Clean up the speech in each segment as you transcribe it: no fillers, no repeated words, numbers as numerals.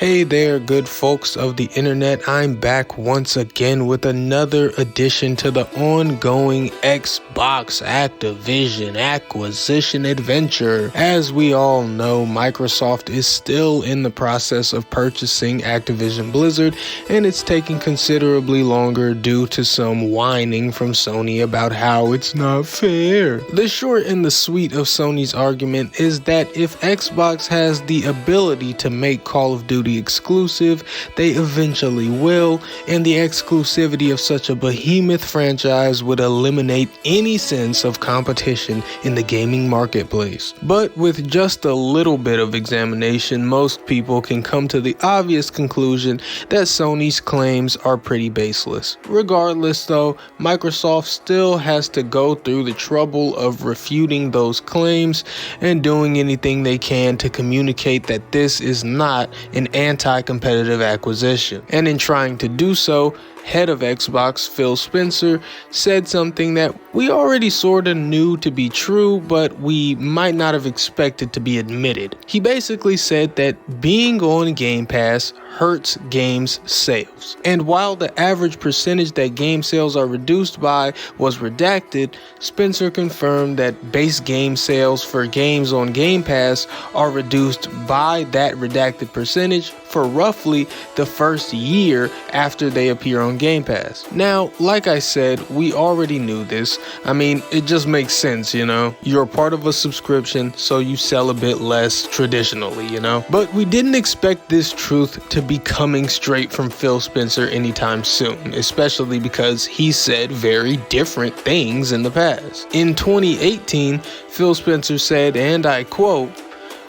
Hey there, good folks of the internet. I'm back once again with another addition to the ongoing Xbox Activision acquisition adventure. As we all know, Microsoft is still in the process of purchasing Activision Blizzard, and it's taking considerably longer due to some whining from Sony about how it's not fair. The short and the sweet of Sony's argument is that if Xbox has the ability to make Call of Duty exclusive, they eventually will, and the exclusivity of such a behemoth franchise would eliminate any sense of competition in the gaming marketplace. But with just a little bit of examination, most people can come to the obvious conclusion that Sony's claims are pretty baseless. Regardless though, Microsoft still has to go through the trouble of refuting those claims and doing anything they can to communicate that this is not an anti-competitive acquisition. And in trying to do so, head of Xbox, Phil Spencer, said something that we already sorta knew to be true, but we might not have expected to be admitted. He basically said that being on Game Pass hurts games sales. And while the average percentage that game sales are reduced by was redacted, Spencer confirmed that base game sales for games on Game Pass are reduced by that redacted percentage for roughly the first year after they appear on Game Pass. Now, like I said, we already knew this. I mean, it just makes sense, you know? You're part of a subscription, so you sell a bit less traditionally, you know? But we didn't expect this truth to be coming straight from Phil Spencer anytime soon, especially because he said very different things in the past. In 2018, Phil Spencer said, and I quote,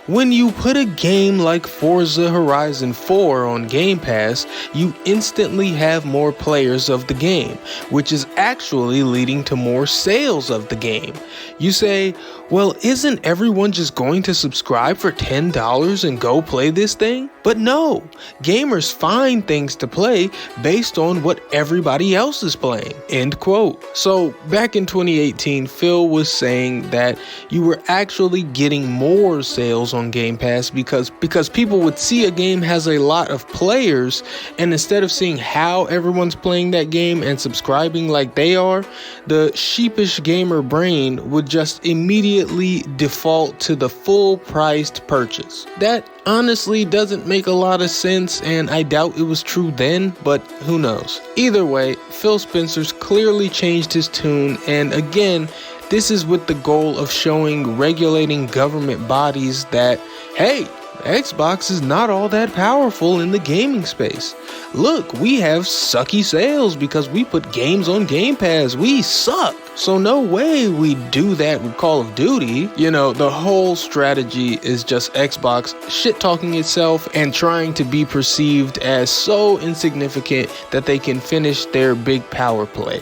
"When you put a game like Forza Horizon 4 on Game Pass, you instantly have more players of the game, which is actually leading to more sales of the game. You say, well, isn't everyone just going to subscribe for $10 and go play this thing? But no, gamers find things to play based on what everybody else is playing." End quote. So back in 2018, Phil was saying that you were actually getting more sales on Game Pass because people would see a game has a lot of players, and instead of seeing how everyone's playing that game and subscribing like they are, the sheepish gamer brain would just immediately default to the full priced purchase. That honestly doesn't make a lot of sense, and I doubt it was true then, but who knows. Either way, Phil Spencer's clearly changed his tune, and again, this is with the goal of showing regulating government bodies that, hey, Xbox is not all that powerful in the gaming space. Look, we have sucky sales because we put games on Game Pass. We suck. So no way we do that with Call of Duty. You know, the whole strategy is just Xbox shit-talking itself and trying to be perceived as so insignificant that they can finish their big power play.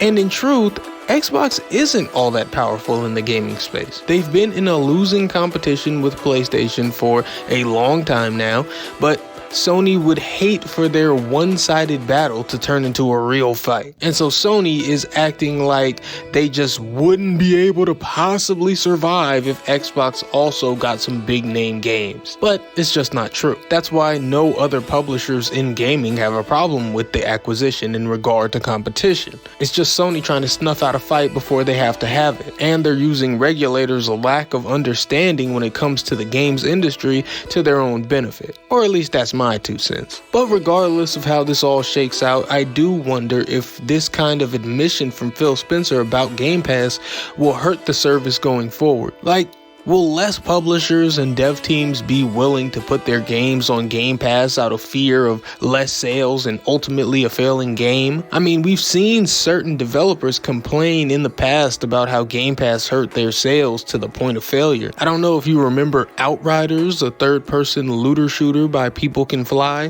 And in truth, Xbox isn't all that powerful in the gaming space. They've been in a losing competition with PlayStation for a long time now, but Sony would hate for their one-sided battle to turn into a real fight. And so Sony is acting like they just wouldn't be able to possibly survive if Xbox also got some big-name games. But it's just not true. That's why no other publishers in gaming have a problem with the acquisition in regard to competition. It's just Sony trying to snuff out a fight before they have to have it. And they're using regulators' lack of understanding when it comes to the games industry to their own benefit. Or at least that's my 2 cents. But regardless of how this all shakes out, I do wonder if this kind of admission from Phil Spencer about Game Pass will hurt the service going forward. Like, will less publishers and dev teams be willing to put their games on Game Pass out of fear of less sales and ultimately a failing game? I mean, we've seen certain developers complain in the past about how Game Pass hurt their sales to the point of failure. I don't know if you remember Outriders, a third-person looter shooter by People Can Fly.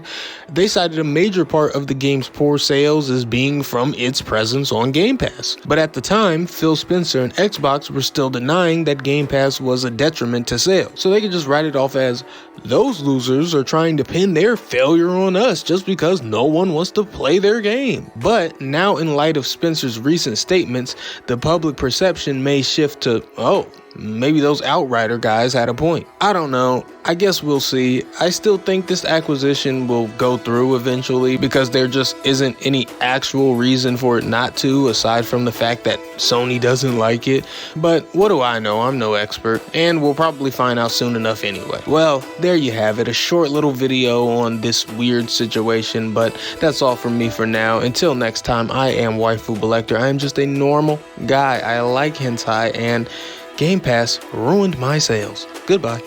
They cited a major part of the game's poor sales as being from its presence on Game Pass. But at the time, Phil Spencer and Xbox were still denying that Game Pass was a detriment to sales. So they could just write it off as, those losers are trying to pin their failure on us just because no one wants to play their game. But now, in light of Spencer's recent statements, the public perception may shift to, oh, maybe those Outrider guys had a point. I don't know. I guess we'll see. I still think this acquisition will go through eventually because there just isn't any actual reason for it not to, aside from the fact that Sony doesn't like it. But what do I know? I'm no expert, and we'll probably find out soon enough anyway. Well, there you have it, a short little video on this weird situation, but that's all from me for now. Until next time, I am Waifu Belector. I am just a normal guy. I like hentai, and Game Pass ruined my sales. Goodbye.